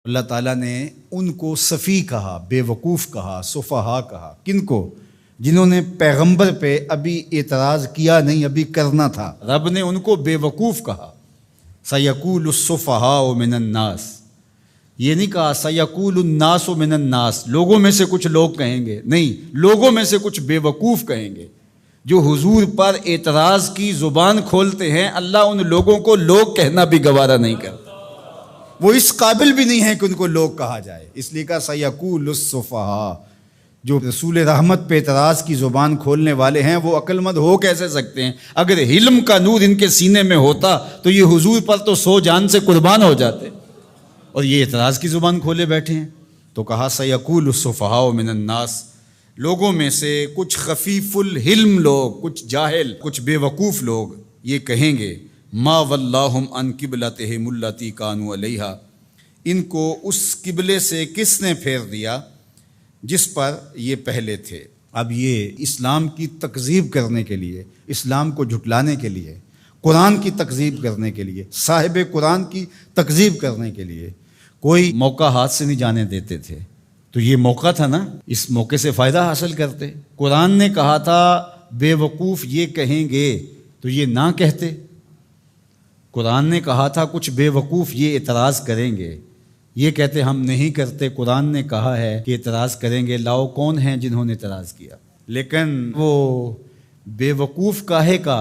اللہ تعالیٰ نے ان کو صفی کہا، بے وقوف کہا، سفہا کہا۔ کن کو؟ جنہوں نے پیغمبر پہ ابھی اعتراض کیا نہیں، ابھی کرنا تھا۔ رب نے ان کو بے وقوف کہا۔ سَيَقُولُ السُّفَهَاءُ مِنَ النَّاسِ، یہ نہیں کہا سَيَقُولُ النَّاسُ مِنَ النَّاسِ، لوگوں میں سے کچھ لوگ کہیں گے، نہیں، لوگوں میں سے کچھ بے وقوف کہیں گے جو حضور پر اعتراض کی زبان کھولتے ہیں۔ اللہ ان لوگوں کو لوگ کہنا بھی گوارا نہیں کرتا، وہ اس قابل بھی نہیں ہے کہ ان کو لوگ کہا جائے، اس لیے کہا سَيَقُولُ السُّفَهَاءُ۔ جو رسول رحمت پہ اعتراض کی زبان کھولنے والے ہیں وہ عقل مند ہو کیسے سکتے ہیں؟ اگر علم کا نور ان کے سینے میں ہوتا تو یہ حضور پر تو 100 جان سے قربان ہو جاتے، اور یہ اعتراض کی زبان کھولے بیٹھے ہیں۔ تو کہا سَيَقُولُ السُّفَهَاءُ مِنَ النَّاسِ، لوگوں میں سے کچھ خفیف الحلم لوگ، کچھ جاہل، کچھ بے وقوف لوگ یہ کہیں گے ما وَلَّاهُمْ عَنْ قِبْلَتِهِمُ الَّتِي كَانُوا عَلَيْهَا، ان کو اس قبلے سے کس نے پھیر دیا جس پر یہ پہلے تھے۔ اب یہ اسلام کی تکذیب کرنے کے لیے، اسلام کو جھٹلانے کے لیے، قرآن کی تکذیب کرنے کے لیے، صاحب قرآن کی تکذیب کرنے کے لیے کوئی موقع ہاتھ سے نہیں جانے دیتے تھے۔ تو یہ موقع تھا نا، اس موقع سے فائدہ حاصل کرتے۔ قرآن نے کہا تھا بے وقوف یہ کہیں گے تو یہ نہ کہتے۔ قرآن نے کہا تھا کچھ بے وقوف یہ اعتراض کریں گے، یہ کہتے ہم نہیں کرتے۔ قرآن نے کہا ہے کہ اعتراض کریں گے، لاؤ کون ہیں جنہوں نے اعتراض کیا؟ لیکن وہ بے وقوف کاہے کا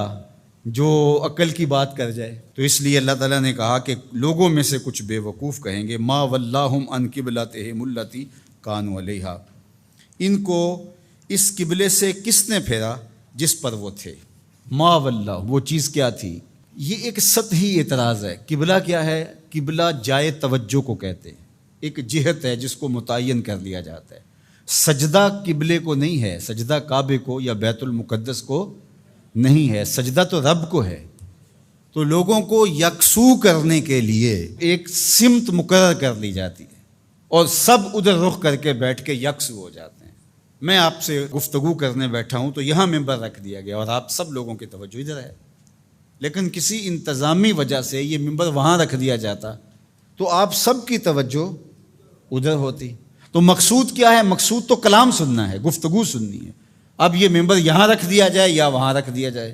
جو عقل کی بات کر جائے۔ تو اس لیے اللہ تعالیٰ نے کہا کہ لوگوں میں سے کچھ بے وقوف کہیں گے ما وَلَّاهُمْ عَنْ قِبْلَتِهِمُ الَّتِي كَانُوا عَلَيْهَا، ان کو اس قبلے سے کس نے پھیرا جس پر وہ تھے۔ ما وَلَّاهُ، وہ چیز کیا تھی؟ یہ ایک سطحی اعتراض ہے۔ قبلہ کیا ہے؟ قبلہ جائے توجہ کو کہتے ہیں، ایک جہت ہے جس کو متعین کر لیا جاتا ہے۔ سجدہ قبلے کو نہیں ہے، سجدہ کعبے کو یا بیت المقدس کو نہیں ہے، سجدہ تو رب کو ہے۔ تو لوگوں کو یکسو کرنے کے لیے ایک سمت مقرر کر لی جاتی ہے اور سب ادھر رخ کر کے بیٹھ کے یکسو ہو جاتے ہیں۔ میں آپ سے گفتگو کرنے بیٹھا ہوں تو یہاں ممبر رکھ دیا گیا اور آپ سب لوگوں کی توجہ ادھر ہے، لیکن کسی انتظامی وجہ سے یہ ممبر وہاں رکھ دیا جاتا تو آپ سب کی توجہ ادھر ہوتی۔ تو مقصود کیا ہے؟ مقصود تو کلام سننا ہے، گفتگو سننی ہے۔ اب یہ ممبر یہاں رکھ دیا جائے یا وہاں رکھ دیا جائے،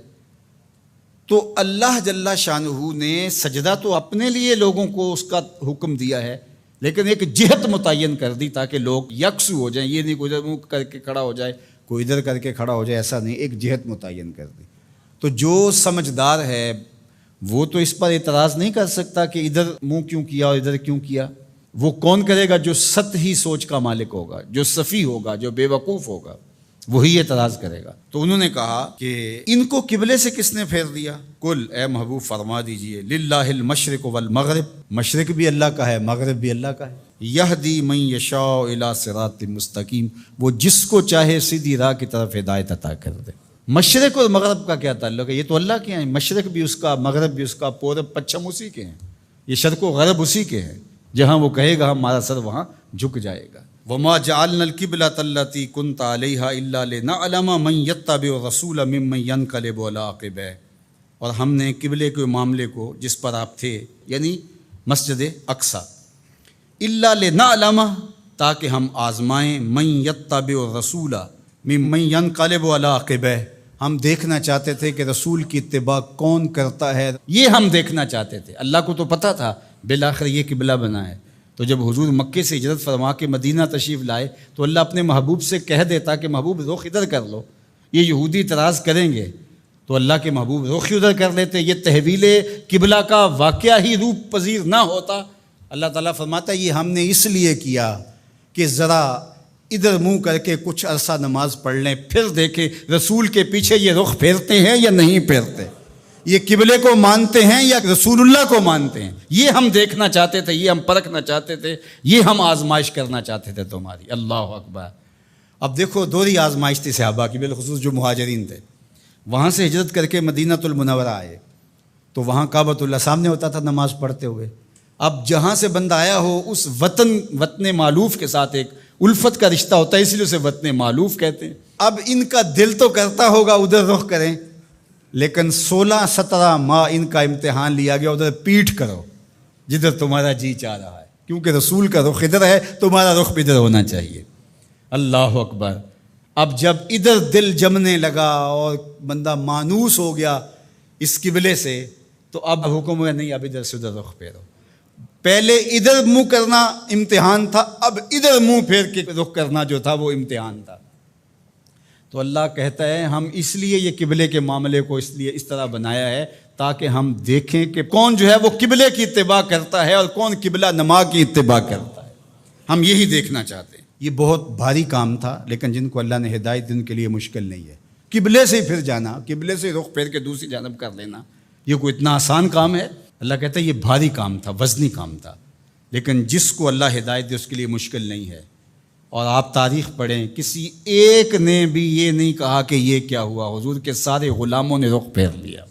تو اللہ جل شانہ نے سجدہ تو اپنے لیے لوگوں کو اس کا حکم دیا ہے، لیکن ایک جہت متعین کر دی تاکہ لوگ یکسو ہو جائیں۔ یہ نہیں کوئی ادھر منہ کر کے کھڑا ہو جائے، کوئی ادھر کر کے کھڑا ہو جائے، ایسا نہیں، ایک جہت متعین کر دی۔ تو جو سمجھدار ہے وہ تو اس پر اعتراض نہیں کر سکتا کہ ادھر منہ کیوں کیا اور ادھر کیوں کیا۔ وہ کون کرے گا؟ جو سطحی سوچ کا مالک ہوگا، جو صفی ہوگا، جو بے وقوف ہوگا، وہی اعتراض کرے گا۔ تو انہوں نے کہا کہ ان کو قبلے سے کس نے پھیر دیا؟ قل، اے محبوب فرما دیجئے، للہ المشرق والمغرب، مشرق بھی اللہ کا ہے، مغرب بھی اللہ کا ہے۔ یہدی من یشاء الی صراط مستقیم، وہ جس کو چاہے سیدھی راہ کی طرف ہدایت عطا کر دے۔ مشرق اور مغرب کا کیا تعلق ہے؟ یہ تو اللہ کے ہیں، مشرق بھی اس کا، مغرب بھی اس کا، پورب پچھم اسی کے ہیں، یہ شرق و غرب اسی کے ہیں، جہاں وہ کہے گا ہمارا سر وہاں جھک جائے گا۔ وَمَا جَعَلْنَا الْقِبْلَةَ الَّتِي كُنْتَ عَلَيْهَا إِلَّا لِنَعْلَمَ مَنْ يَتَّبِعُ الرَّسُولَ مِمَّنْ يَنْقَلِبُ عَلَىٰ عَقِبَيْهِ، اور ہم نے قبلے کے معاملے کو جس پر آپ تھے، یعنی مسجد اقصی، إِلَّا لِنَعْلَمَ، تاکہ ہم آزمائیں، مَنْ يَتَّبِعُ الرَّسُولَ مِمَّنْ يَنْقَلِبُ عَلَىٰ عَقِبَيْهِ، ہم دیکھنا چاہتے تھے کہ رسول کی اتباع کون کرتا ہے، یہ ہم دیکھنا چاہتے تھے۔ اللہ کو تو پتہ تھا بالآخر یہ قبلہ بنا ہے۔ تو جب حضور مکے سے ہجرت فرما کے مدینہ تشریف لائے تو اللہ اپنے محبوب سے کہہ دیتا کہ محبوب رخ ادھر کر لو، یہ یہودی اعتراض کریں گے، تو اللہ کے محبوب رخ ادھر کر لیتے، یہ تحویل قبلہ کا واقعہ ہی روپ پذیر نہ ہوتا۔ اللہ تعالیٰ فرماتا ہے یہ ہم نے اس لیے کیا کہ ذرا ادھر منہ کر کے کچھ عرصہ نماز پڑھ لیں، پھر دیکھیں رسول کے پیچھے یہ رخ پھیرتے ہیں یا نہیں پھیرتے، یہ قبلے کو مانتے ہیں یا رسول اللہ کو مانتے ہیں۔ یہ ہم دیکھنا چاہتے تھے، یہ ہم پرکھنا چاہتے تھے، یہ ہم آزمائش کرنا چاہتے تھے تمہاری۔ اللہ اکبر۔ اب دیکھو دوہری آزمائش تھی صحابہ کی، بالخصوص جو مہاجرین تھے، وہاں سے ہجرت کر کے مدینۃ المنورہ آئے تو وہاں کعبۃ اللہ سامنے ہوتا تھا نماز پڑھتے ہوئے۔ اب جہاں سے بندہ آیا ہو اس وطن معلوف کے ساتھ ایک الفت کا رشتہ ہوتا ہے، اس لیے اسے وطن معلوف کہتے ہیں۔ اب ان کا دل تو کرتا ہوگا ادھر رخ کریں، لیکن 16-17 ماہ ان کا امتحان لیا گیا ادھر پیٹھ کرو جدھر تمہارا جی چاہ رہا ہے۔ کیونکہ رسول کا رخ ادھر ہے، تمہارا رخ بھی ادھر ہونا چاہیے۔ اللہ اکبر۔ اب جب ادھر دل جمنے لگا اور بندہ مانوس ہو گیا اس قبلے سے، تو اب حکم ہوا نہیں، اب ادھر سے ادھر رخ پھیرو۔ پہلے ادھر منہ کرنا امتحان تھا، اب ادھر منہ پھیر کے رخ کرنا جو تھا وہ امتحان تھا۔ تو اللہ کہتا ہے ہم اس لیے یہ قبلے کے معاملے کو اس طرح بنایا ہے تاکہ ہم دیکھیں کہ کون جو ہے وہ قبلے کی اتباع کرتا ہے اور کون قبلہ نما کی اتباع کرتا ہے۔ ہم یہی دیکھنا چاہتے ہیں۔ یہ بہت بھاری کام تھا، لیکن جن کو اللہ نے ہدایت دی ان کے لیے مشکل نہیں ہے۔ قبلے سے پھر جانا، قبلے سے رخ پھیر کے دوسری جانب کر لینا، یہ کوئی اتنا آسان کام ہے؟ اللہ کہتا ہے یہ بھاری کام تھا، وزنی کام تھا، لیکن جس کو اللہ ہدایت دے اس کے لیے مشکل نہیں ہے۔ اور آپ تاریخ پڑھیں، کسی ایک نے بھی یہ نہیں کہا کہ یہ کیا ہوا، حضور کے سارے غلاموں نے رخ پھیر لیا۔